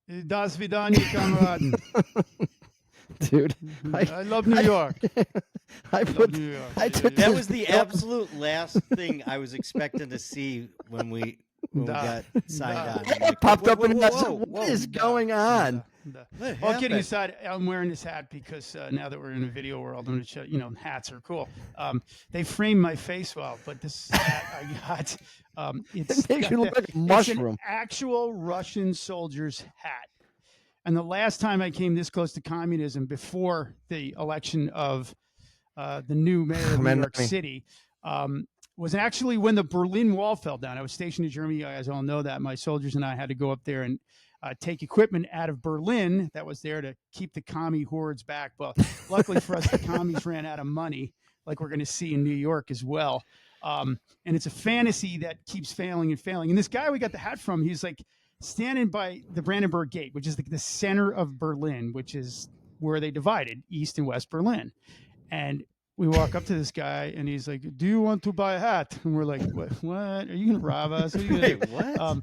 Das Vidania, Kameraden. Dude, I love New York. I love New York. That was the absolute last thing I was expecting to see when we got signed on. I'm like, popped up in the whoa, what is going on? All kidding aside, I'm wearing this hat because now that we're in the video world, I'm going to show hats are cool. They framed my face well, but this hat I got, It makes you look like a it's an mushroom. actual Russian soldier's hat. And the last time I came this close to communism before the election of the new mayor of New York City was actually when the Berlin Wall fell down. I was stationed in Germany. You guys all know that. My soldiers and I had to go up there and take equipment out of Berlin that was there to keep the commie hordes back. Well, luckily for us, the commies ran out of money, like we're going to see in New York as well. And it's a fantasy that keeps failing and failing. And this guy we got the hat from, he's like standing by the Brandenburg Gate, which is the center of Berlin, which is where they divided East and West Berlin. And we walk up to this guy and he's like, "Do you want to buy a hat?" And we're like, What? Are you going to rob us? What are you going to do? What?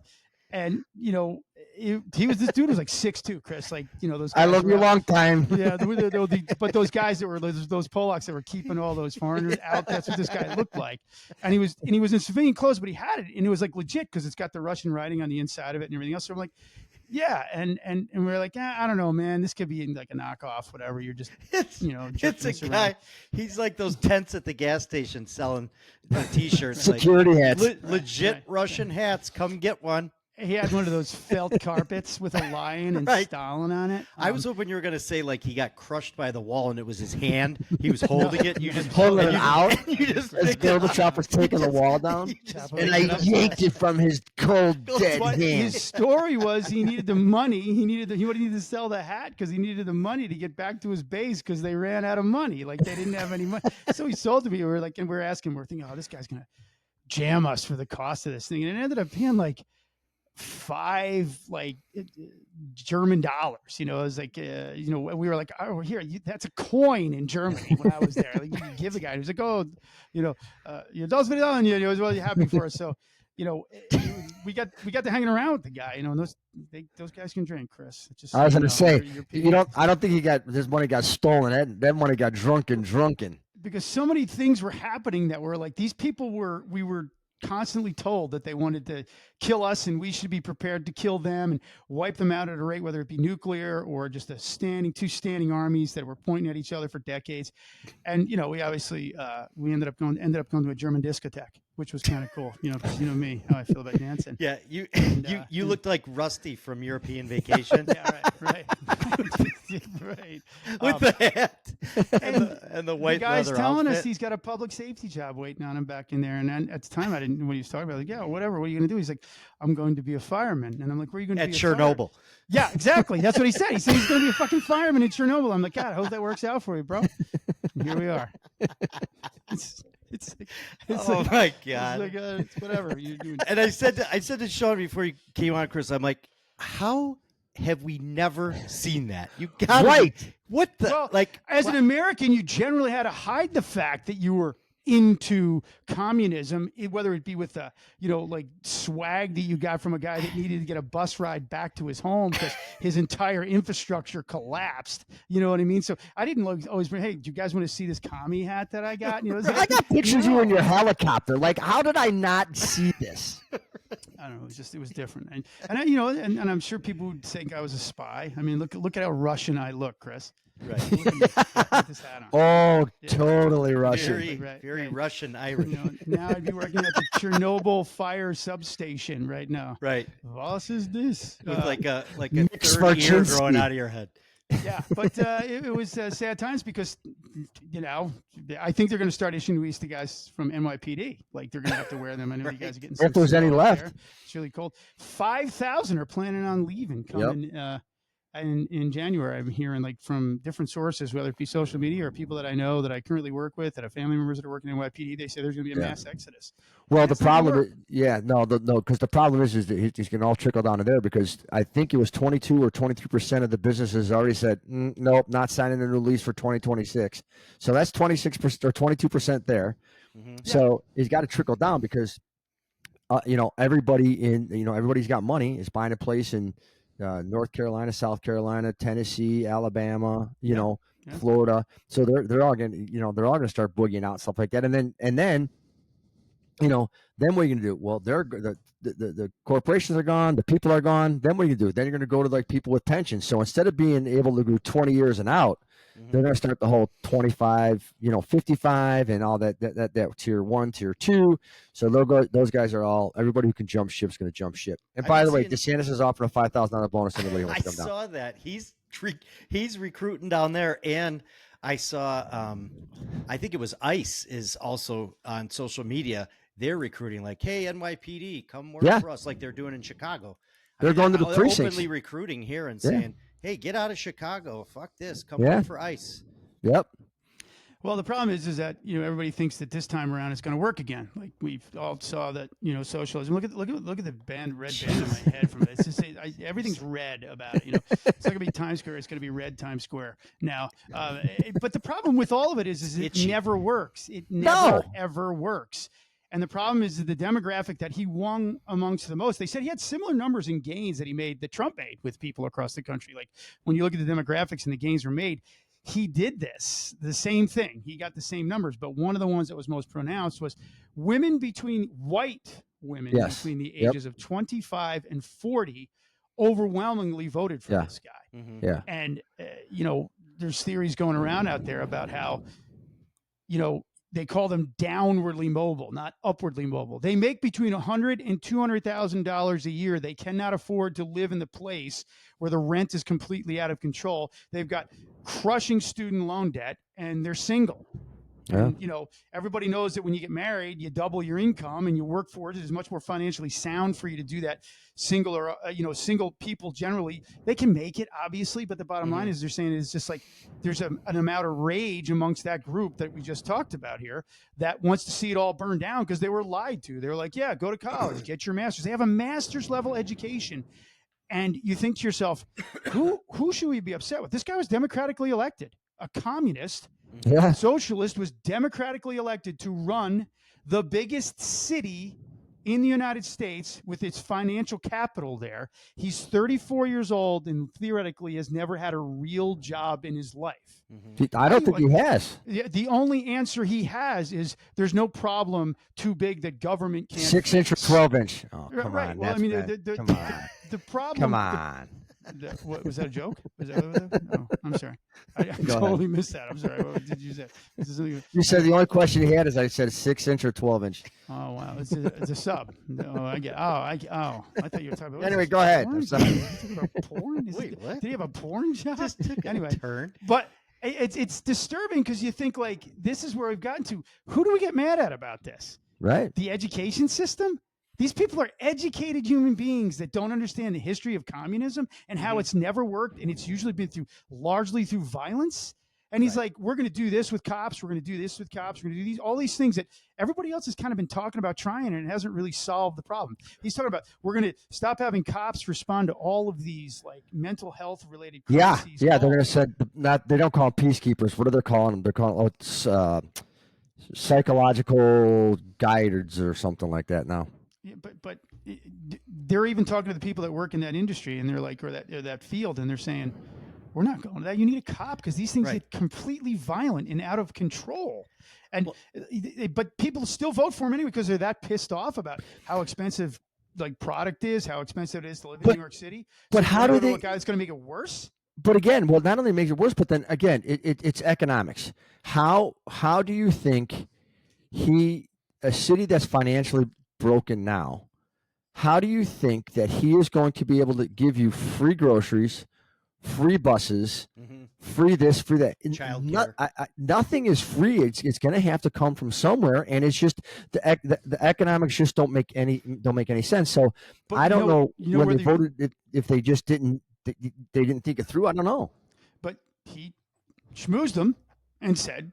And this dude was like 6'2", Chris. Like, those guys I love you a long time. Yeah, but those guys that were those Polacks that were keeping all those foreigners out. That's what this guy looked like. And he was in civilian clothes, but he had it, and it was like legit because it's got the Russian writing on the inside of it and everything else. So I'm like, yeah, and we're like, I don't know, man. This could be like a knockoff, whatever. You're just, it's a guy. He's like those tents at the gas station selling T-shirts, security hats, legit Russian hats. Come get one. He had one of those felt carpets with a lion and Stalin on it. I was hoping you were going to say like he got crushed by the wall and it was his hand. He was holding it. You just pulling it out. You just as Gorbachev was taking the wall down, and I yanked it from his cold dead hand. His story was he needed the money. He needed to sell the hat because he needed the money to get back to his base because they ran out of money. Like they didn't have any money. So he sold to me. We're asking. We're thinking, oh, this guy's gonna jam us for the cost of this thing, and it ended up being like $5 German dollars. It was like we were like, oh, here, that's a coin in Germany when I was there. Like, you can give the guy. He was like, oh, das Vidania. He was really happy for us. So we got to hanging around with the guy. And those guys can drink, Chris. I was going to say, I don't think his money got stolen. That money got drunken. Because so many things were happening that were like, these people we were constantly told that they wanted to kill us and we should be prepared to kill them and wipe them out at a rate, whether it be nuclear or just two standing armies that were pointing at each other for decades. And we obviously we ended up going to a German discotheque, which was kind of cool. Because you know me, how I feel about dancing. Yeah, you looked like Rusty from European Vacation. Yeah, right. Right. With the hat and the white the guy's leather telling outfit. us he's got a public safety job waiting on him back in there. And then at the time, I didn't know what he was talking about. Like, yeah, whatever. What are you going to do? He's like, I'm going to be a fireman. And I'm like, where are you going to be? At Chernobyl. Yeah, exactly. That's what he said. He said he's going to be a fucking fireman in Chernobyl. I'm like, God, I hope that works out for you, bro. And here we are. My God. It's whatever you're doing. And I said to Sean before you came on, Chris, I'm like, how have we never seen that? You got right. What the as an American, you generally had to hide the fact that you were into communism, whether it be with the swag that you got from a guy that needed to get a bus ride back to his home because his entire infrastructure collapsed. You know what I mean? So I didn't always bring, hey, do you guys want to see this commie hat that I got? I got pictures of you in your helicopter. Like, how did I not see this? I don't know. It was different, and I'm sure people would think I was a spy. I mean, look at how Russian I look, Chris. Right. This hat on. Oh, yeah. Totally Russian. Very Russian Irish. Now I'd be working at the Chernobyl fire substation right now. Right. What is this? With like a third ear growing out of your head. Yeah, but it was sad times because, I think they're going to start issuing these to guys from NYPD. Like, they're going to have to wear them. I know you guys are getting. If there's any left, there. It's really cold. 5,000 are planning on leaving coming in January. I'm hearing from different sources, whether it be social media or people that I know that I currently work with, that have family members that are working in NYPD. They say there's going to be a mass exodus. Well, the problem, because the problem is that he's going to all trickle down to there, because I think it was 22 or 23% of the businesses already said, nope, not signing a new lease for 2026. So that's 26% or 22% there. Mm-hmm. So it's got to trickle down because, everybody's got money, is buying a place in North Carolina, South Carolina, Tennessee, Alabama, Yeah. Florida. So they're all going to, they're all going to start boogieing out and stuff like that. And then, then what are you going to do? Well, the corporations are gone, the people are gone. Then what are you going to do? Then you're going to go to like people with pensions. So instead of being able to do 20 years and out, they're going to start the whole 25, 55 and all that tier 1, tier 2. So those guys are all, everybody who can jump ship is going to jump ship. And by the way, DeSantis is offering a $5,000 bonus. Anybody who wants to come down. I saw that. He's recruiting down there. And I saw, I think it was ICE is also on social media. They're recruiting like, hey, NYPD, come work for us, like they're doing in Chicago. They're going to the precincts. They're openly recruiting here and saying, hey, get out of Chicago. Fuck this. Come work for ICE. Yep. Well, the problem is that everybody thinks that this time around it's going to work again. Like we've all saw that socialism. Look at the red band on my head from it. It's just everything's red about it. It's not going to be Times Square. It's going to be red Times Square now. But the problem with all of it is it never works. It never ever works. And the problem is the demographic that he won amongst the most. They said he had similar numbers in gains that Trump made with people across the country. Like when you look at the demographics and the gains were made, he did the same thing. He got the same numbers, but one of the ones that was most pronounced was white women between the ages of 25 and 40 overwhelmingly voted for this guy. Yeah. And, there's theories going around out there about how, they call them downwardly mobile, not upwardly mobile. They make between $100,000 and $200,000 a year. They cannot afford to live in the place where the rent is completely out of control. They've got crushing student loan debt, and they're single. Yeah. And, everybody knows that when you get married, you double your income and you work for it. It is much more financially sound for you to do that. Single people generally, they can make it, obviously. But the bottom line is they're saying it's just like there's an amount of rage amongst that group that we just talked about here that wants to see it all burn down because they were lied to. They were like, yeah, go to college, get your master's. They have a master's level education. And you think to yourself, who should we be upset with? This guy was democratically elected, a communist. Yeah. Socialist was democratically elected to run the biggest city in the United States with its financial capital there. He's 34 years old and theoretically has never had a real job in his life. I don't think he has. The only answer he has is there's no problem too big that government can't 6 inch or 12 inch. Oh, come right. on. Well, come on. The problem. Come on. What was that a joke? Was that? No, I'm sorry. I totally missed that. I'm sorry. What did you say? You said the only question he had is I said 6 inch or 12 inch. Oh wow, it's a sub. No, I get. I thought you were talking about. Anyway, go ahead. I'm sorry. You talking about porn? Wait, what? Did he have a porn job? Just took anyway, a turn. But it's disturbing because you think like this is where we've gotten to. Who do we get mad at about this? Right. The education system. These people are educated human beings that don't understand the history of communism and how it's never worked, and it's usually been largely through violence. And he's like, we're going to do this with cops. We're going to do this with cops. We're going to do all these things that everybody else has kind of been talking about trying, and it hasn't really solved the problem. He's talking about we're going to stop having cops respond to all of these like mental health related crises. Yeah. They're going to say they don't call them peacekeepers. What are they calling them? They're calling psychological guides or something like that now. Yeah, but they're even talking to the people that work in that industry, and they're like, or that field, and they're saying, we're not going to that. You need a cop because these things get completely violent and out of control. And but people still vote for them anyway because they're that pissed off about how expensive like product is, how expensive it is to live in New York City. But so how do they? A guy that's going to make it worse? But again, well, not only makes it worse, but then again, it's economics. How do you think a city that's financially broken now, how do you think that he is going to be able to give you free groceries, free buses, free this, free that? Nothing is free. It's going to have to come from somewhere, and it's just the economics just don't make any sense. So but I don't know when they voted if they just didn't they didn't think it through. I don't know. But he schmoozed them and said,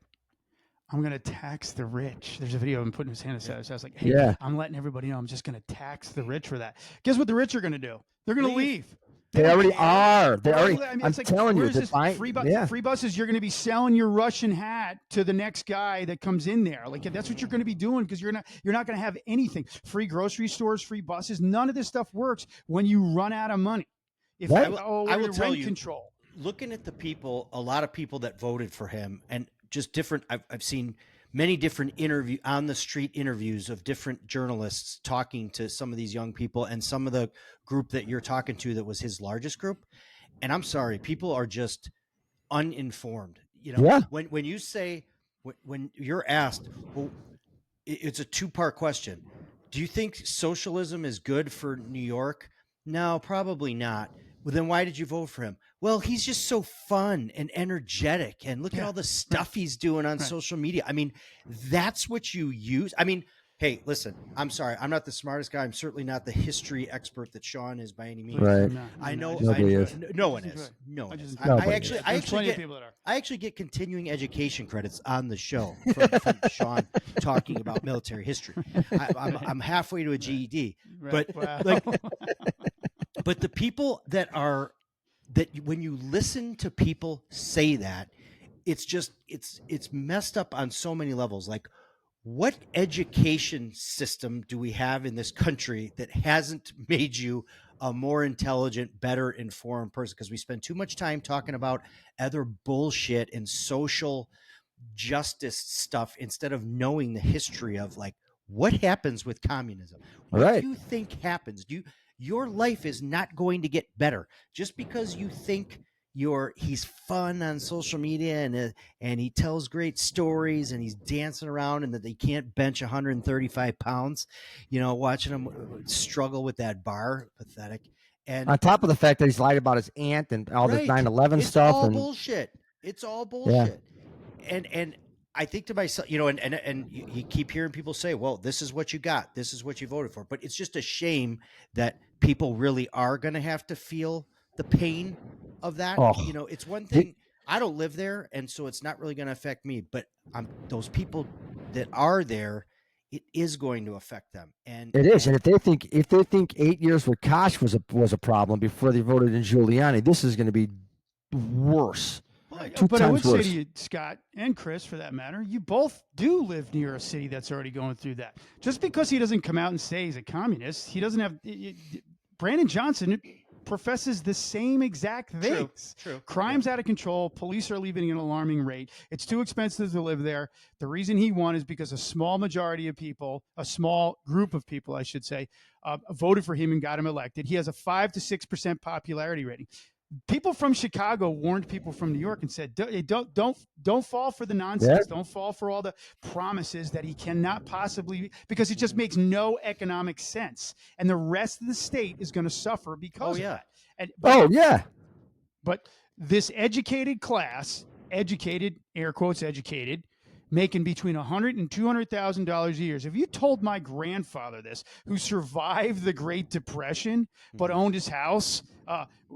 I'm going to tax the rich. There's a video of him putting his hand aside. So I was like, hey, I'm letting everybody know I'm just going to tax the rich for that. Guess what the rich are going to do? They're going to leave. They already are. I'm telling you. Free buses, you're going to be selling your Russian hat to the next guy that comes in there. Like that's what you're going to be doing because you're not going to have anything. Free grocery stores, free buses. None of this stuff works when you run out of money. if Right. I will tell rent you, control. looking at the people, a lot of people that voted for him, and just different. I've seen many different on the street interviews of different journalists talking to some of these young people, and some of the group that you're talking to that was his largest group. And I'm sorry, people are just uninformed. Yeah. When you say, when you're asked, well, it's a two-part question. Do you think socialism is good for New York? No, probably not. Well, then why did you vote for him? Well, he's just so fun and energetic, and look at all the stuff he's doing on social media. I mean, that's what you use. I mean, hey, listen, I'm sorry, I'm not the smartest guy. I'm certainly not the history expert that Sean is by any means. Right. I know. Nobody is. No one is. No one is. Nobody I is. actually get continuing education credits on the show from Sean talking about military history. I'm halfway to a GED, but like, but the people that when you listen to people say that, it's just it's messed up on so many levels. Like, what education system do we have in this country that hasn't made you a more intelligent, better informed person? Because we spend too much time talking about other bullshit and social justice stuff instead of knowing the history of, like, what happens with communism. What do you think happens? Your life is not going to get better just because you think he's fun on social media and he tells great stories and he's dancing around and that they can't bench 135 pounds, watching him struggle with that bar. Pathetic. And on top of the fact that he's lied about his aunt and all the 9/11 stuff. It's all bullshit. It's all bullshit. Yeah. And I think to myself, and you keep hearing people say, well, this is what you got. This is what you voted for. But it's just a shame that people really are going to have to feel the pain of that. Oh. It's one thing. I don't live there, and so it's not really going to affect me. But those people that are there, it is going to affect them. And it is. And if they think 8 years with Koch was a problem before they voted in Giuliani, this is going to be worse. But I would say to you, Scott, and Chris, for that matter, you both do live near a city that's already going through that. Just because he doesn't come out and say he's a communist, he doesn't have. Brandon Johnson professes the same exact things. True. Crime's out of control. Police are leaving at an alarming rate. It's too expensive to live there. The reason he won is because a small majority of people, a small group of people, I should say, voted for him and got him elected. He has a 5 to 6% popularity rating. People from Chicago warned people from New York and said, don't fall for the nonsense. Yeah. Don't fall for all the promises that he cannot possibly, because it just makes no economic sense. And the rest of the state is going to suffer because of that. But this educated class, air quotes educated, making between $100,000 and $200,000 a year. If you told my grandfather this, who survived the Great Depression but owned his house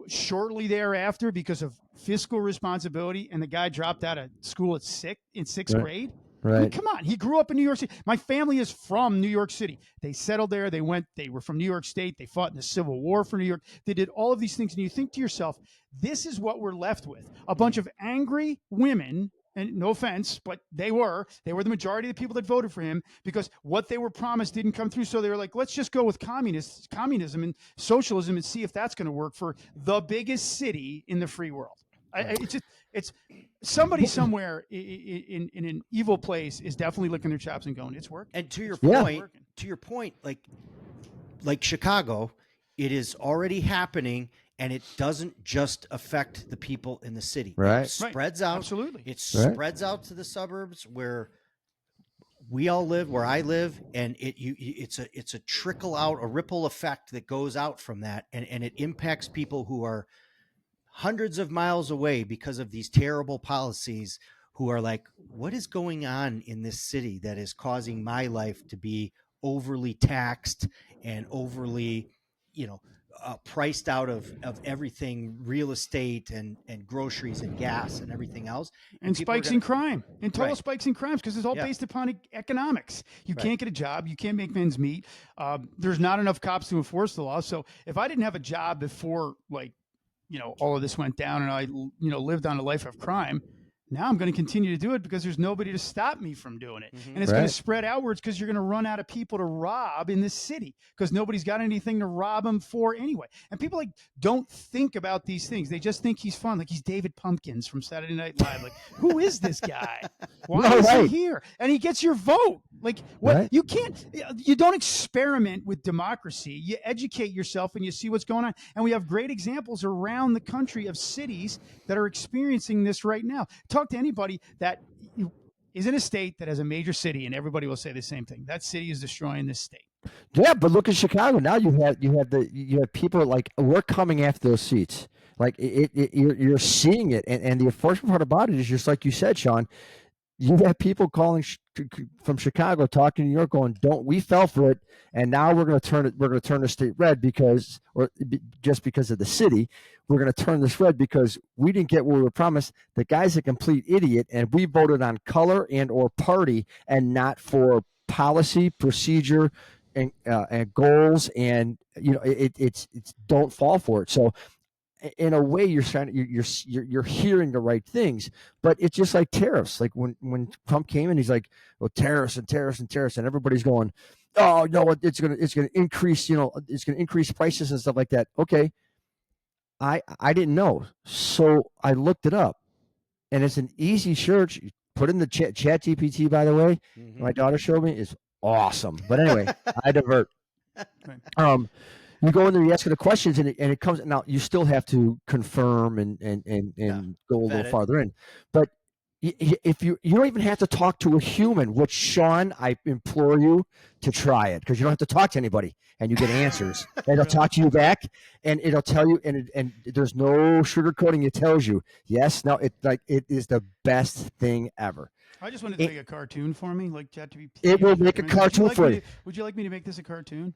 shortly thereafter because of fiscal responsibility, and the guy dropped out of school in sixth grade. Right. I mean, come on. He grew up in New York City. My family is from New York City. They settled there. They were from New York State. They fought in the Civil War for New York. They did all of these things. And you think to yourself, this is what we're left with. A bunch of angry women. And no offense, but they were the majority of the people that voted for him because what they were promised didn't come through. So they were like, let's just go with communism and socialism and see if that's going to work for the biggest city in the free world. It's somebody somewhere in an evil place is definitely licking their chops and going, it's working. And to your point, like Chicago, it is already happening. And it doesn't just affect the people in the city. Right. It spreads out. Absolutely. It spreads out to the suburbs where we all live, where I live, and it's a trickle out, a ripple effect that goes out from that, and it impacts people who are hundreds of miles away because of these terrible policies, who are like, what is going on in this city that is causing my life to be overly taxed and overly, priced out of everything, real estate and groceries and gas and everything else. And spikes in crime, and total spikes in crimes, because it's all based upon economics. You can't get a job. You can't make ends meet. There's not enough cops to enforce the law. So if I didn't have a job before, all of this went down and I, lived on a life of crime, Now I'm going to continue to do it because there's nobody to stop me from doing it. Mhm. And it's going Right. to spread outwards because you're going to run out of people to rob in this city because nobody's got anything to rob them for anyway. And people like don't think about these things. They just think he's fun. Like he's David Pumpkins from Saturday Night Live. Like, who is this guy? Why No, is right. he here? And he gets your vote. Like what Right. you don't experiment with democracy. You educate yourself and you see what's going on. And we have great examples around the country of cities that are experiencing this right now. Talk to anybody that is in a state that has a major city, and everybody will say the same thing. That city is destroying this state. Yeah, but look at Chicago now. You have people like we're coming after those seats. Like you're seeing it, and the unfortunate part about it is just like you said, Sean. You have people calling from Chicago, talking to New York, going, "Don't we fell for it, and now we're going to turn it. We're going to turn the state red just because of the city. We're going to turn this red because we didn't get what we were promised. The guy's a complete idiot, and we voted on color and or party, and not for policy, procedure, and goals. And it's don't fall for it. So." In a way, you're hearing the right things, but it's just like tariffs. Like when Trump came in, he's like, "Well, tariffs and tariffs and tariffs," and everybody's going, "Oh no, it's gonna increase. It's gonna increase prices and stuff like that." Okay, I didn't know, so I looked it up, and it's an easy search. You put in the chat GPT, by the way. Mhm. My daughter showed me is awesome. But anyway, I divert. Right. You go in there, you ask it the questions, and it comes. Now you still have to confirm and go a little Vet it. farther in. But if you don't even have to talk to a human, which Sean, I implore you to try it because you don't have to talk to anybody, and you get answers. And it'll talk to you back, and it'll tell you, and there's no sugarcoating. It tells you yes, no. It is the best thing ever. I just wanted to make a cartoon for me, like ChatGPT. It will make a cartoon for you. Would you like me to make this a cartoon?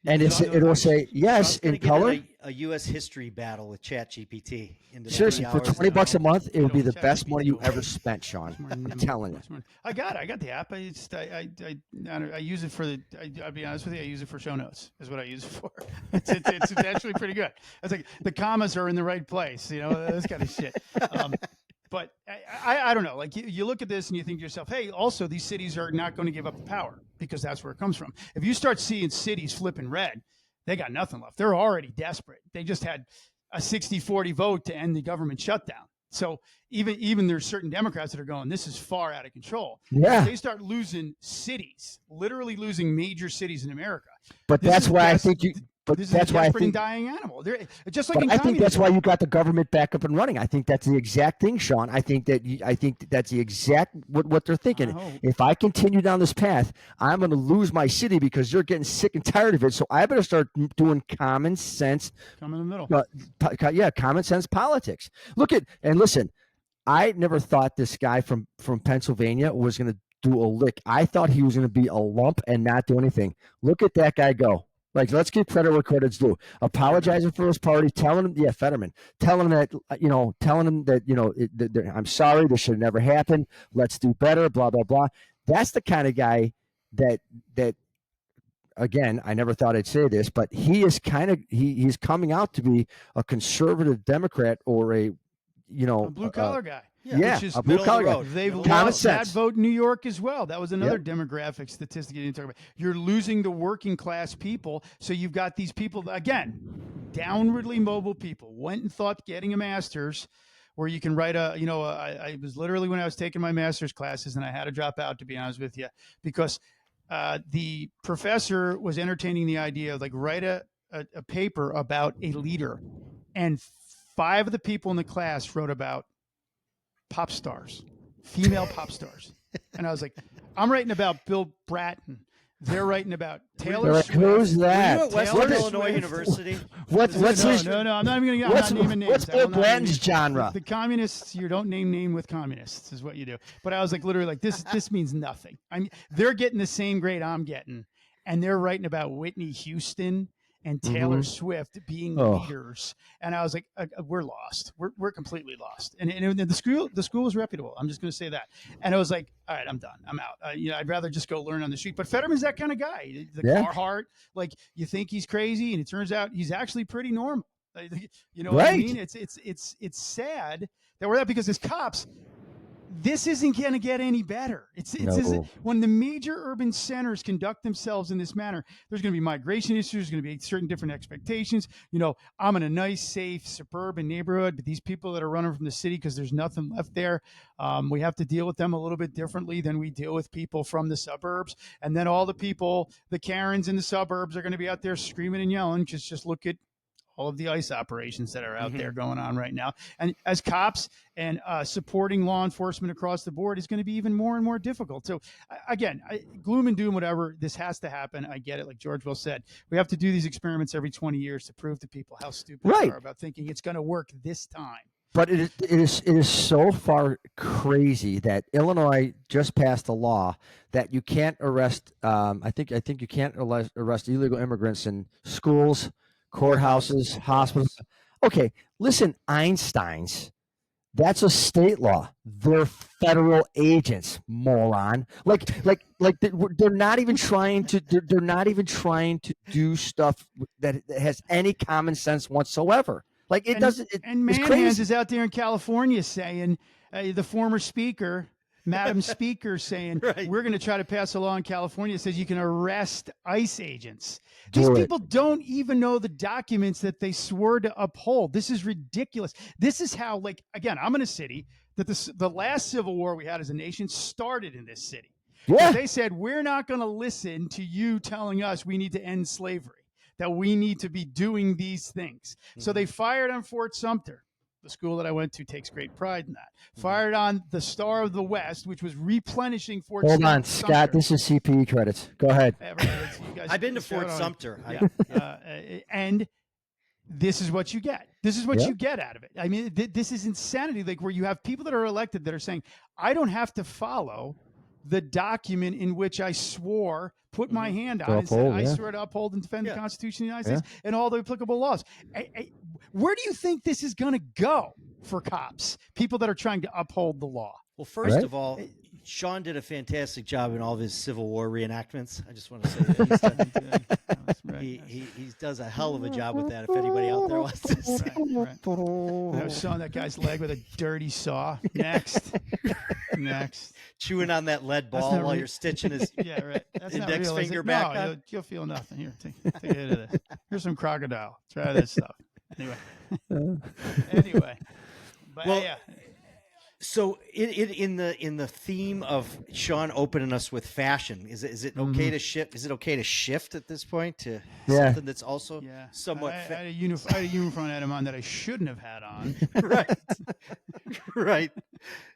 And it'll say yes in color. A U.S. history battle with ChatGPT. Seriously, for $20 a month, it would be the best money you ever spent, Sean. I'm telling you. I got the app. I use it for I'll be honest with you. I use it for show notes. Is what I use it for. It's actually pretty good. It's like the commas are in the right place. This kind of shit. But I don't know. Like you look at this and you think to yourself, hey, also these cities are not going to give up the power because that's where it comes from. If you start seeing cities flipping red, they got nothing left. They're already desperate. They just had a 60-40 vote to end the government shutdown. So even there's certain Democrats that are going, this is far out of control. Yeah. If they start losing cities, literally losing major cities in America. But that's why I think you. But this that's is a why I desperate and think. dying animal. They're just like in I think that's communism. why you got the government back up and running. I think that's the exact thing, Sean. I think that's the exact what they're thinking. If I continue down this path, I'm going to lose my city because they're getting sick and tired of it. So I better start doing common sense. Come in the middle. Common sense politics. Listen. I never thought this guy from Pennsylvania was going to do a lick. I thought he was going to be a lump and not do anything. Look at that guy go. Like, let's give credit where credit's due. Apologizing for his party, telling him, Fetterman, telling him that, I'm sorry, this should have never happened. Let's do better, blah, blah, blah. That's the kind of guy that again, I never thought I'd say this, but he is he's coming out to be a conservative Democrat or a blue collar guy. Yeah, which is a blue collar guy. They've Common lost that sense. vote in New York as well. That was another demographic statistic you didn't talk about. You're losing the working class people. So you've got these people, again, downwardly mobile people, went and thought getting a master's where you can write I was literally when I was taking my master's classes and I had to drop out, to be honest with you, because the professor was entertaining the idea of like write a paper about a leader. And 5 of the people in the class wrote about pop stars, female pop stars. And I was like, I'm writing about Bill Bratton. They're writing about Taylor Swift. Who's that? Were you at Western Illinois University? What's his? No, I'm not even going to name names. What's Bill Bratton's genre? The communists, you don't name with communists is what you do. But I was like, literally like, this means nothing. I mean, they're getting the same grade I'm getting. And they're writing about Whitney Houston and Taylor Swift being leaders. And I was like, we're lost. We're completely lost. And the school was reputable. I'm just going to say that. And I was like, all right, I'm done. I'm out. I'd rather just go learn on the street. But Fetterman's that kind of guy. The Carhartt, like you think he's crazy, and it turns out he's actually pretty normal. You know what I mean? It's sad that we're that because as cops, this isn't going to get any better. It's when the major urban centers conduct themselves in this manner, there's going to be migration issues. There's going to be certain different expectations. I'm in a nice, safe suburban neighborhood, but these people that are running from the city because there's nothing left there, we have to deal with them a little bit differently than we deal with people from the suburbs. And then all the people, the Karens in the suburbs, are going to be out there screaming and yelling. Just look at all of the ICE operations that are out there going on right now. And as cops and supporting law enforcement across the board is going to be even more and more difficult. So again, gloom and doom, whatever, this has to happen. I get it. Like George Will said, we have to do these experiments every 20 years to prove to people how stupid they are about thinking it's going to work this time. But it is so far crazy that Illinois just passed a law that you can't arrest. I think you can't arrest illegal immigrants in schools, courthouses, hospitals. Okay, listen, Einsteins. That's a state law. They're federal agents, moron. Like they're not even trying to. They're not even trying to do stuff that has any common sense whatsoever. Like it doesn't. And Manhands is out there in California saying, the former speaker, Madam Speaker, saying we're going to try to pass a law in California that says you can arrest ICE agents. These people don't even know the documents that they swore to uphold. This is ridiculous. This is how, like, again, I'm in a city that the last civil war we had as a nation started in this city. Yeah. They said, we're not going to listen to you telling us we need to end slavery, that we need to be doing these things. So they fired on Fort Sumter. The school that I went to takes great pride in that. Fired on the Star of the West, which was replenishing Fort Sumter. Hold on, Scott. This is CPE credits. Go ahead. I've been to Fort Sumter. And this is what you get. This is what you get out of it. I mean, this is insanity. Like, where you have people that are elected that are saying, I don't have to follow the document in which I swore, put my hand on, and said, I swear to uphold and defend the Constitution of the United States and all the applicable laws. Where do you think this is going to go for cops, people that are trying to uphold the law? Well, first of all, Sean did a fantastic job in all of his Civil War reenactments. I just want to say that he does a hell of a job with that. If anybody out there wants to see, I was sawing that guy's leg with a dirty saw. Next, chewing on that lead ball while you're stitching his index finger back. No, you'll feel nothing. Here, take a hit of this. Here's some crocodile. Try this stuff. Anyway, but So in the theme of Sean opening us with fashion, is it okay to shift? Is it okay to shift at this point to something that's also somewhat? I had a uniform I had him on that I shouldn't have had on. Right.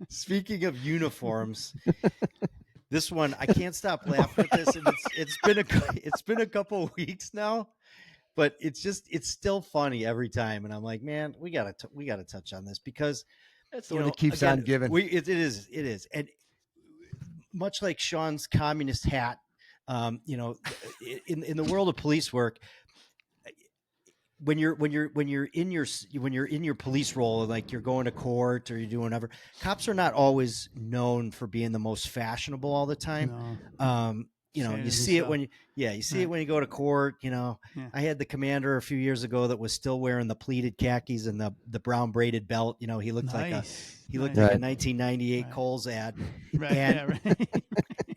Speaking of uniforms, this one I can't stop laughing at this, and it's been a couple of weeks now, but it's still funny every time, and I'm like, man, we gotta touch on this because. That's the one that keeps on giving. It is. And much like Sean's communist hat, in the world of police work, when you're in your police role, like you're going to court or you're doing whatever, cops are not always known for being the most fashionable all the time. No. You see it when it when you go to court. I had the commander a few years ago that was still wearing the pleated khakis and the brown braided belt. He looked like a 1998 Kohl's ad.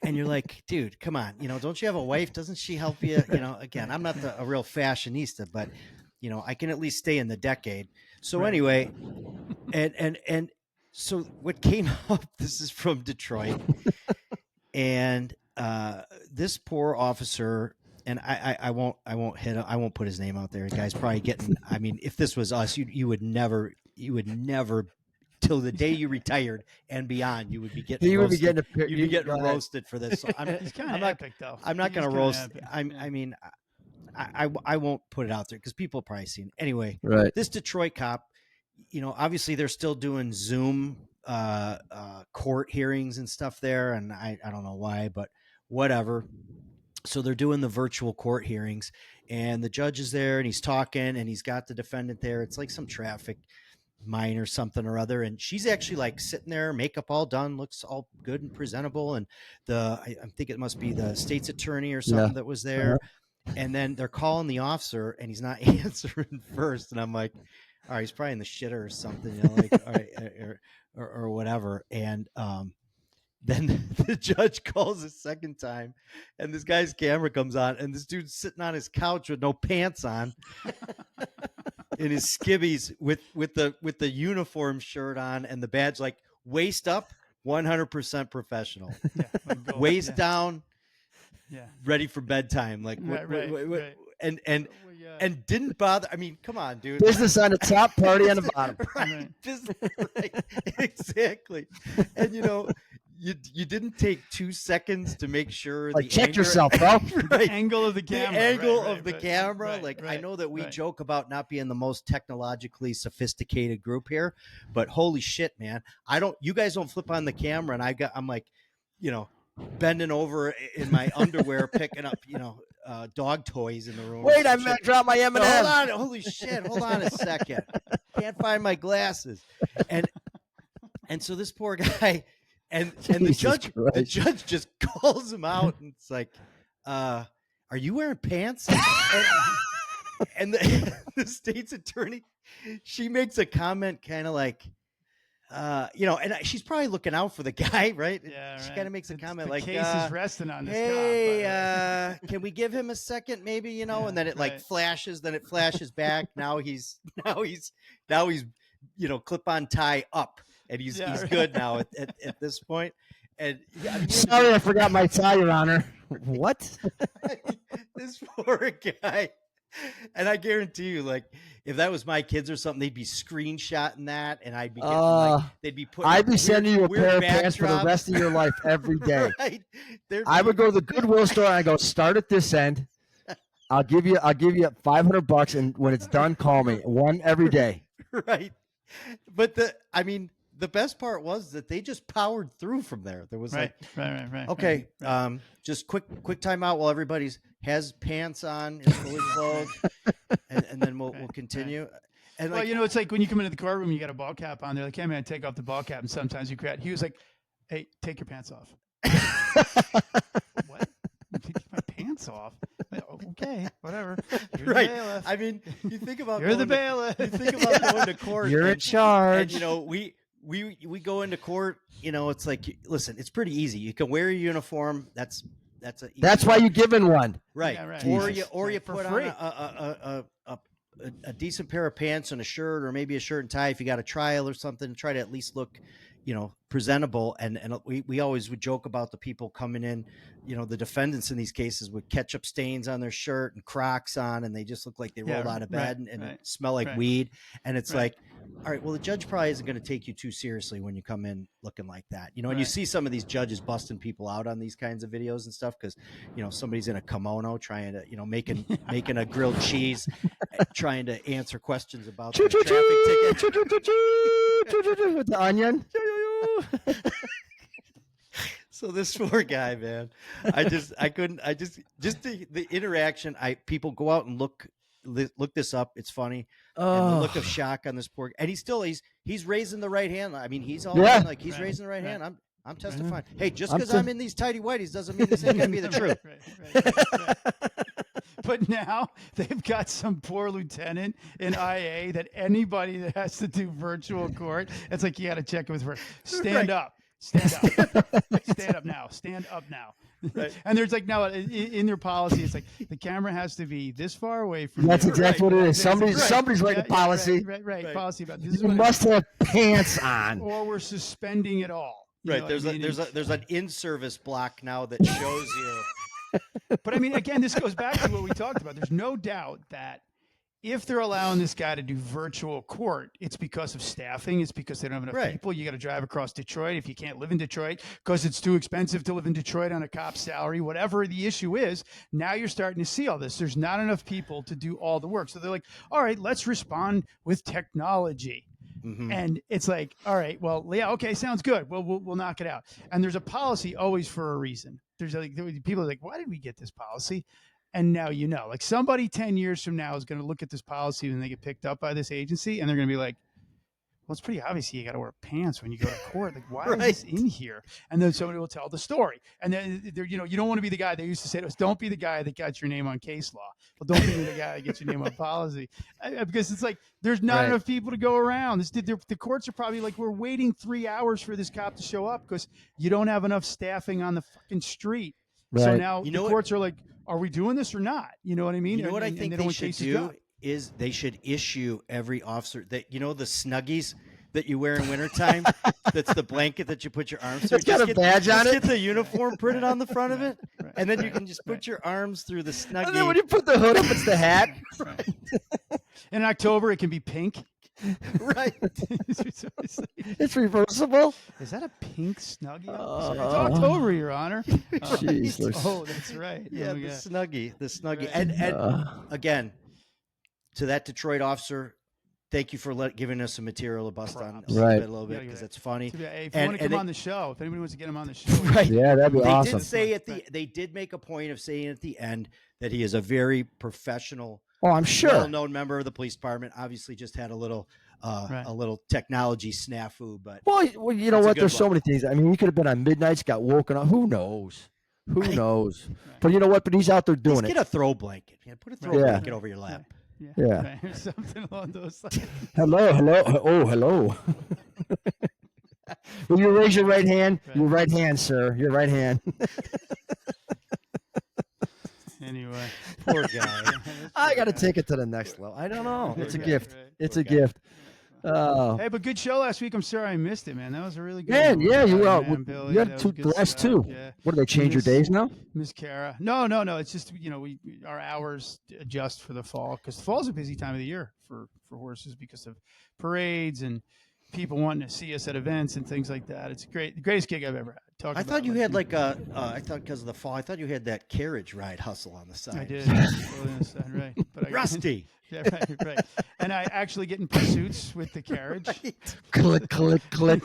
And you're like, dude, come on. Don't you have a wife? Doesn't she help you? Again, I'm not a real fashionista, but I can at least stay in the decade. So anyway, and so what came up, this is from Detroit, and this poor officer, and I won't put his name out there. The guy's probably getting. I mean, if this was us, you would never till the day you retired and beyond, you would be getting. You'd be getting roasted for this. So it's kind of epic, though. I'm not going to roast. I mean, I won't put it out there because people have probably seen it. Anyway. Right. This Detroit cop, obviously they're still doing Zoom court hearings and stuff there, and I don't know why, but whatever. So they're doing the virtual court hearings, and the judge is there, and he's talking, and he's got the defendant there. It's like some traffic mine or something or other, and she's actually like sitting there, makeup all done, looks all good and presentable, and I think it must be the state's attorney or something that was there. And then they're calling the officer, and he's not answering first, and I'm like, all right, he's probably in the shitter or something, you know, like, all right, or whatever. And then the judge calls a second time, and this guy's camera comes on, and this dude's sitting on his couch with no pants on, in his skivvies with the uniform shirt on and the badge, like waist up, 100% professional, waist down, ready for bedtime, like and didn't bother. I mean, come on, dude. Business on the top, party on the bottom. Right. Business, right. Exactly. And you know, you didn't take 2 seconds to make sure like check yourself, bro. The angle of the camera. The angle of the camera. I know that we joke about not being the most technologically sophisticated group here, but holy shit, man. You guys don't flip on the camera, and I'm like, you know, bending over in my underwear, picking up, you know, dog toys in the room. Wait, I meant drop my M&M. Hold on, holy shit! Hold on a second. Can't find my glasses, and so this poor guy, and the judge just calls him out, and it's like, "Are you wearing pants?" And the state's attorney, she makes a comment, kind of like, you know, and she's probably looking out for the guy, right? Yeah, she kind of makes a comment the like, "Case is resting on this hey, can we give him a second, maybe? You know?" And then it like flashes, then it flashes back. Now he's, you know, clip-on tie up, and he's good now at this point. And sorry, I forgot my tie, Your Honor. What? This poor guy. And I guarantee you, like, if that was my kids or something, they'd be screenshotting that, and I'd be getting, like, they'd be putting. I'd be sending you a pair of pants for the rest of your life every day. Right? I would go to the Goodwill store and I go, start at this end. I'll give you $500, and when it's done, call me. One every day. Right. But the best part was that they just powered through from there. There was right. Okay, just quick timeout while everybody's has pants on, is fully clothed, and then we'll continue. And well, you know, it's like when you come into the courtroom, you got a ball cap on. They're like, "Hey, man, take off the ball cap." And sometimes you crack. He was like, "Hey, take your pants off." What? Take my pants off? Okay, whatever. You're right. The bailiff. I mean, you think about you're the bailiff. You think about going to court. You're in charge. And, you know, we go into court. You know, it's like, listen, it's pretty easy. You can wear your uniform. That's why you given one, right? Yeah, right. Or you put on a decent pair of pants and a shirt, or maybe a shirt and tie if you got a trial or something. Try to at least look, you know, presentable. And we always would joke about the people coming in, you know, the defendants in these cases with ketchup stains on their shirt and Crocs on, and they just look like they rolled out of bed and it smell like weed. And it's like, all right, well, the judge probably isn't going to take you too seriously when you come in looking like that, you know. And you see some of these judges busting people out on these kinds of videos and stuff because, you know, somebody's in a kimono trying to, you know, making a grilled cheese, trying to answer questions about the traffic ticket with the onion. So this poor guy, man, the interaction. People go out and look this up. It's funny. And the look of shock on this poor, and he's raising the right hand. I mean, he's all in, like he's raising the right hand. I'm testifying. Hey, just because I'm in these tighty whities doesn't mean this ain't gonna be the truth. But now they've got some poor lieutenant in IA that anybody that has to do virtual court, it's like you got to check it with her. Stand up. Stand up now. Stand up now. Right. And there's like, no, in their policy, it's like the camera has to be this far away from. That's exactly what it is. Somebody's writing policy. Right. Policy about this. You must have pants on, or we're suspending it all. Right. There's an in-service block now that shows you. But I mean, again, this goes back to what we talked about. There's no doubt that if they're allowing this guy to do virtual court, it's because of staffing. It's because they don't have enough people. You got to drive across Detroit if you can't live in Detroit because it's too expensive to live in Detroit on a cop's salary. Whatever the issue is, now you're starting to see all this. There's not enough people to do all the work. So they're like, all right, let's respond with technology. Mm-hmm. And it's like, all right, well, yeah, okay, sounds good. We'll knock it out. And there's a policy always for a reason. There's like people are like, why did we get this policy? And now you know, like somebody 10 years from now is going to look at this policy when they get picked up by this agency, and they're going to be like, well, it's pretty obvious you got to wear pants when you go to court. Like, why Right. is this in here? And then somebody will tell the story. And then, you don't want to be the guy. They used to say to us, don't be the guy that got your name on case law. Well, don't be the guy that gets your name on policy. Because it's like, there's not enough people to go around. The courts are probably like, we're waiting 3 hours for this cop to show up because you don't have enough staffing on the fucking street. Right. So now the courts are like, are we doing this or not? You know what I mean? You know what I think they should do is they should issue every officer that, the Snuggies that you wear in wintertime. That's the blanket that you put your arms through. It's got a badge on it. Get the uniform printed on the front of it, and then you can just put your arms through the Snuggie. And then when you put the hood up, it's the hat. In October, it can be pink. Right. It's reversible. Is that a pink Snuggie? It's October, Your Honor. Jesus. Oh, that's right. Yeah, the Snuggie. Right. And again, to that Detroit officer, thank you for giving us some material to bust on a little bit because it's funny. If you want to come on the show, if anybody wants to get him on the show, right? Yeah, that'd be awesome. They did make a point of saying at the end that he is a very professional. Oh, I'm sure. Well-known member of the police department. Obviously, just had a little technology snafu. But well, you know what? There's so many things. I mean, he could have been on midnights, got woken up. Who knows? Who knows? Right. But you know what? But he's out there doing it. Get a throw blanket. Put a throw blanket over your lap. Yeah. Right. Something along those lines. Hello. Oh, hello. Will you raise your right hand? Right. Your right hand, sir. Your right hand. Anyway, poor guy. I got to take it to the next level. I don't know. It's a gift. Right. It's a gift. Hey, but good show last week. I'm sorry I missed it, man. That was a really good one. Yeah, you were. You had the last two. Yeah. What, do they change your days now? Miss Kara. No. It's just, our hours adjust for the fall because the fall's a busy time of the year for horses because of parades and people wanting to see us at events and things like that. It's the greatest gig I've ever had. I thought you had I thought because of the fall, I thought you had that carriage ride hustle on the side. I did. Right. But Rusty. Yeah, right. And I actually get in pursuits with the carriage. Right. Click.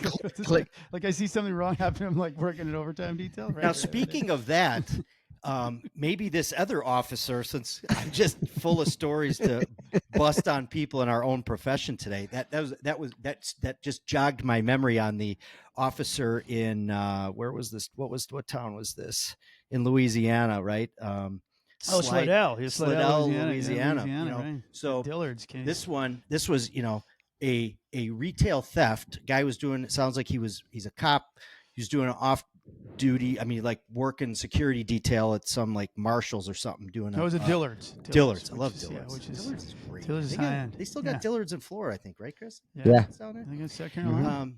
Like I see something wrong happen, I'm like working an overtime detail. Right? Now, speaking of that, maybe this other officer, since I'm just full of stories to bust on people in our own profession today, that just jogged my memory on the officer in where was this? What town was this? In Louisiana, right? Slidell, Louisiana. Right. So Dillard's case. This was a retail theft. Guy was doing. It sounds like he's a cop. He was doing an off duty. I mean, like working security detail at some like Marshalls or something. Doing. It was a Dillard's. Dillard's. I love Dillard's. Dillard's is great. Dillard's is high end. They still got Dillard's in Florida, I think, right, Chris? Yeah. I think it's South Carolina.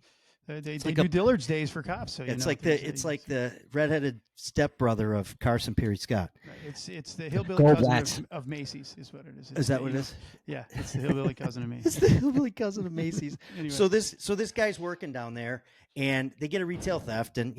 They do Dillard's days for cops. So it's like the redheaded stepbrother of Carson Peary Scott. Right. It's the hillbilly cousin of Macy's is what it is. Is that what it is? Yeah, it's the hillbilly cousin of Macy's. It's the hillbilly cousin of Macy's. Anyway. So this guy's working down there, and they get a retail theft, and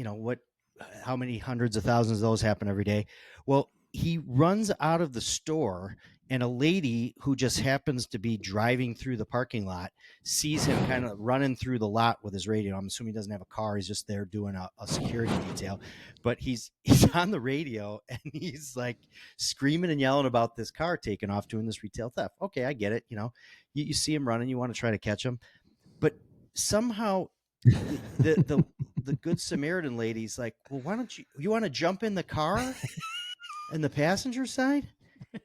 how many hundreds of thousands of those happen every day? Well, he runs out of the store, and a lady who just happens to be driving through the parking lot sees him kind of running through the lot with his radio. I'm assuming he doesn't have a car. He's just there doing a security detail. But he's on the radio, and he's like screaming and yelling about this car taking off doing this retail theft. Okay, I get it. You see him running. You want to try to catch him. But somehow the Good Samaritan lady's like, well, why don't you want to jump in the car in the passenger side?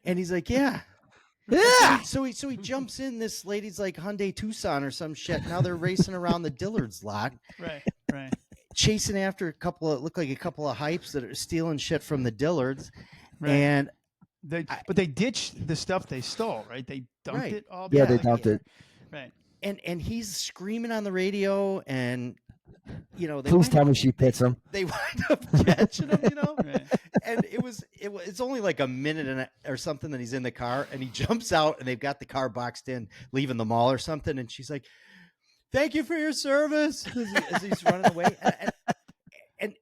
And he's like, yeah. So he jumps in. This lady's like Hyundai Tucson or some shit. Now they're racing around the Dillard's lot. Right. Chasing after a couple of hypes that are stealing shit from the Dillards. Right. And but they ditched the stuff they stole, right? They dumped it all. Yeah, they dumped it. Right. And he's screaming on the radio, and please tell me she pits him. They wind up catching him, Right. And it's only like a minute or something that he's in the car, and he jumps out, and they've got the car boxed in, leaving the mall or something, and she's like, "Thank you for your service," as he's running away, and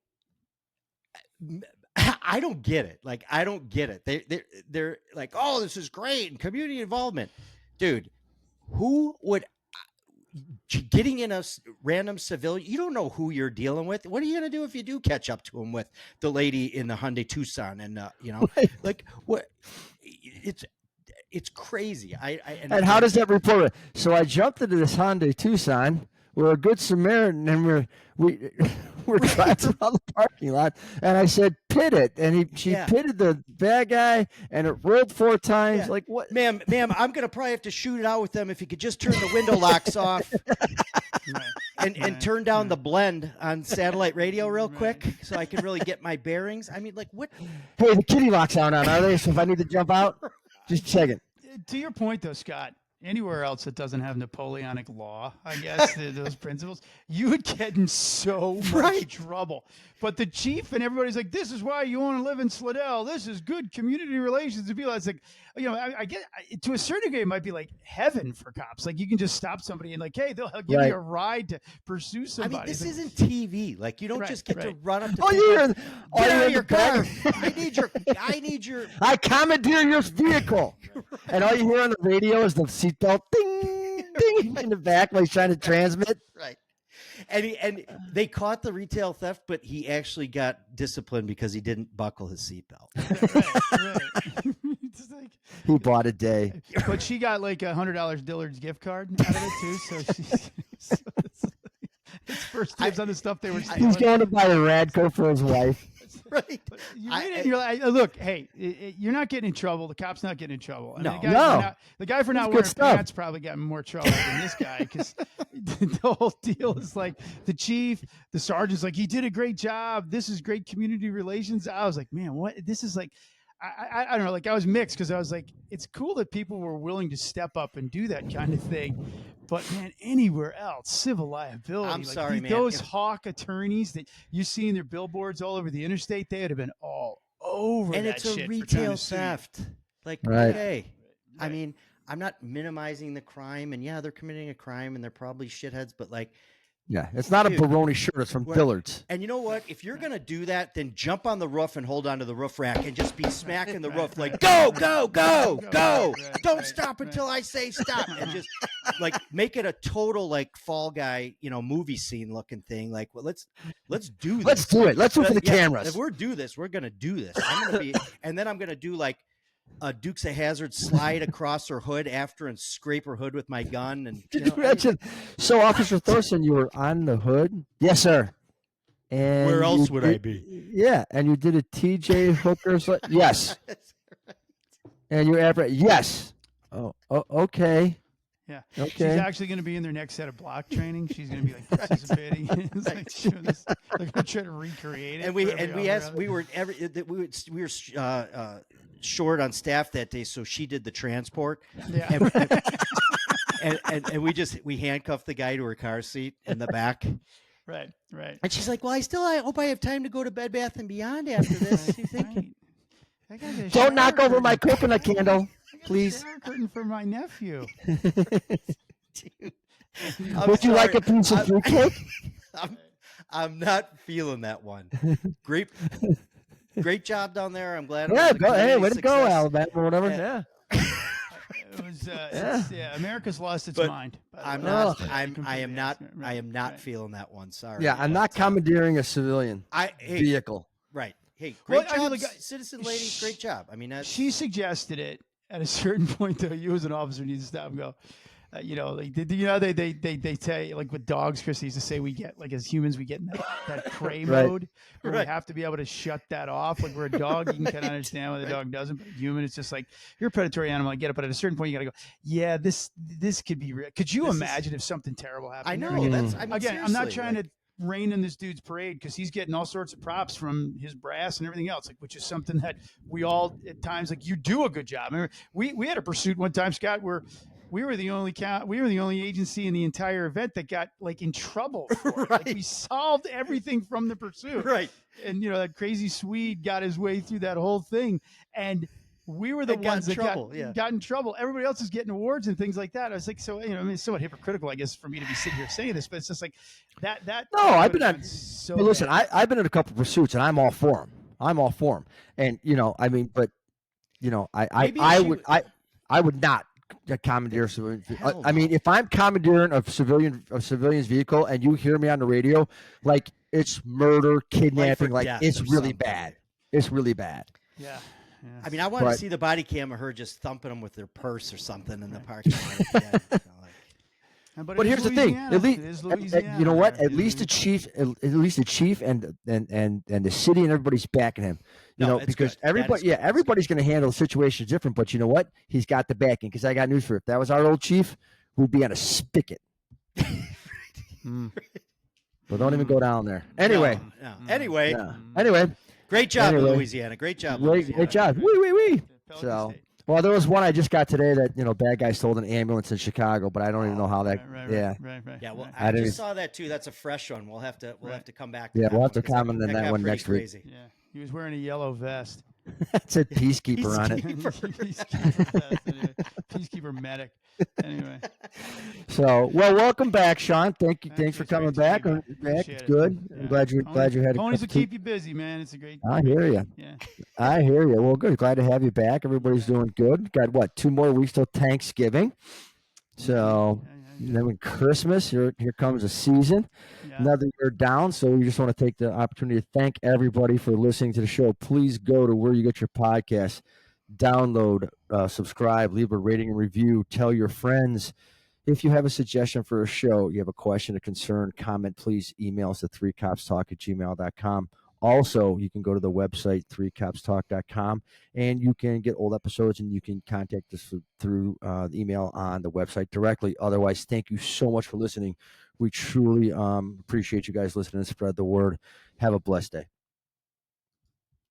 I don't get it. Like, I don't get it. They're like, "Oh, this is great," and community involvement, dude. Who would? Getting in a random civilian, you don't know who you're dealing with. What are you going to do if you do catch up to him with the lady in the Hyundai Tucson? And, right. like what it's crazy. And how does that report? So I jumped into this Hyundai Tucson. We're a good Samaritan, and we're driving around the parking lot. And I said, "Pit it," and she pitted the bad guy, and it rolled 4 times. Yeah. Like what, ma'am? I'm gonna probably have to shoot it out with them if you could just turn the window locks off and turn down the blend on satellite radio real quick, so I can really get my bearings. I mean, like what? Hey, the kitty locks aren't on, are they? So if I need to jump out, just check it. To your point, though, Scott, anywhere else that doesn't have Napoleonic law, I guess, those principles, you would get in so much trouble. But the chief and everybody's like, this is why you want to live in Slidell. This is good community relations. To be like, it's like, I get to a certain degree, it might be like heaven for cops. Like you can just stop somebody and like, hey, they'll give you a ride to pursue somebody. I mean, this like, isn't TV. Like you don't just get to run up to get out of your car. I need your. I commandeer your vehicle. And all you hear on the radio is the seatbelt ding, ding in the back while he's trying to transmit. Right. And they caught the retail theft, but he actually got disciplined because he didn't buckle his seatbelt. Right. It's like, he bought a day. But she got like $100 Dillard's gift card out of it too. So it's first dibs on the stuff they were stealing. He's going to buy a Radco for his wife. Right. But you read it and you're like, look, hey, you're not getting in trouble. The cop's not getting in trouble. I mean, the guy for not wearing pants probably got in more trouble than this guy because the whole deal is like the chief, the sergeant's like, he did a great job. This is great community relations. I was like, man, what? This is like, I don't know. Like I was mixed because I was like, it's cool that people were willing to step up and do that kind of thing. But man, anywhere else, civil liability. I'm sorry, man. Those hawk attorneys that you see in their billboards all over the interstate, they would have been all over and that it's a shit retail theft. Like, okay. I mean, I'm not minimizing the crime, and yeah, they're committing a crime, and they're probably shitheads. But like, yeah, it's not a Baroni shirt. It's from Dillard's. And you know what? If you're gonna do that, then jump on the roof and hold onto the roof rack and just be smacking the roof like, go, go, go, go! Don't stop until I say stop, and just like make it a total like Fall Guy, movie scene looking thing. Like, well, let's do this. Let's do it. Let's do it for the cameras. If we're gonna do this. I'm gonna be, and then I'm gonna do like a Dukes of Hazzard slide across her hood after and scrape her hood with my gun. And did you imagine? So, Officer Thorson, you were on the hood? Yes, sir. And where else would I be? Yeah, and you did a TJ Hooker. Yes. And you're after yes. Oh, okay. Yeah. Okay. She's actually going to be in their next set of block training. She's going to be like participating. It's like they're going to try to recreate it. We were short on staff that day, so she did the transport. Yeah. And we handcuffed the guy to her car seat in the back. Right. And she's like, "Well, I hope I have time to go to Bed Bath and Beyond after this." She's thinking, don't knock over my coconut candle, please. Shower curtain for my nephew. Dude, would you like a piece of fruitcake? I'm not feeling that one. Great job down there. I'm glad. Yeah, way to go, Alabama, or whatever. Yeah. It was, America's lost its mind. I am not feeling that one. Sorry. Yeah, I'm not commandeering a civilian vehicle. Right. Hey, great job, citizen lady. Great job. I mean, she suggested it at a certain point, though. You as an officer need to stop and go. They say, like with dogs, Chris used to say, we get, like as humans, we get in that prey mode where we have to be able to shut that off. Like we're a dog, you can kind of understand why the dog doesn't, but a human, it's just like, you're a predatory animal, I get it, but at a certain point, you got to go, yeah, this could be real. Could you imagine if something terrible happened? I know. I'm not trying to rain in this dude's parade because he's getting all sorts of props from his brass and everything else, like, which is something that we all at times, like, you do a good job. I mean, we had a pursuit one time, Scott, where we were the only agency in the entire event that got like in trouble for it. Like, we solved everything from the pursuit. Right. And that crazy Swede got his way through that whole thing. And we were the ones that got in trouble. Everybody else is getting awards and things like that. I was like, so, it's somewhat hypocritical, I guess, for me to be sitting here saying this, but it's just like that. No, I've been on. So listen, I've been in a couple of pursuits, and I'm all for them. And I would not commandeer civilian. I mean, if I'm commandeering a civilian's vehicle, and you hear me on the radio, like it's murder, kidnapping, like it's really bad. It's really bad. Yeah. I mean, I want to see the body cam of her just thumping them with their purse or something in the parking lot. At the end, you know, like. But here's the thing: at least you know what? At least the chief, and the city and everybody's backing him. You know, because everybody's going to handle the situation different. But you know what? He's got the backing. Because I got news for you. If that was our old chief, we'd be on a spigot. Well, don't even go down there. Anyway. Anyway. Great job, Louisiana. Great job. Great job. Wee. So. Well, there was one I just got today that bad guy stole an ambulance in Chicago, but I don't even know how that. Right. Yeah, well, I just saw that too. That's a fresh one. We'll have to come back. Yeah, we'll have to comment on that one next week. Yeah, he was wearing a yellow vest. That said peacekeeper on it. Peacekeeper medic. Anyway. So, welcome back, Sean. Thanks for coming back. It's good. Yeah. I'm glad you had. Ponies will keep you busy, man. It's a great. I hear you. Yeah. I hear you. Well, good. Glad to have you back. Everybody's doing good. Got 2 more weeks till Thanksgiving. So. And then when Christmas, here comes a season, another year down. So we just want to take the opportunity to thank everybody for listening to the show. Please go to where you get your podcasts, download, subscribe, leave a rating and review, tell your friends. If you have a suggestion for a show, you have a question, a concern, comment, please email us at 3copstalk@gmail.com. Also, you can go to the website, 3copstalk.com, and you can get old episodes, and you can contact us through the email on the website directly. Otherwise, thank you so much for listening. We truly appreciate you guys listening and spread the word. Have a blessed day.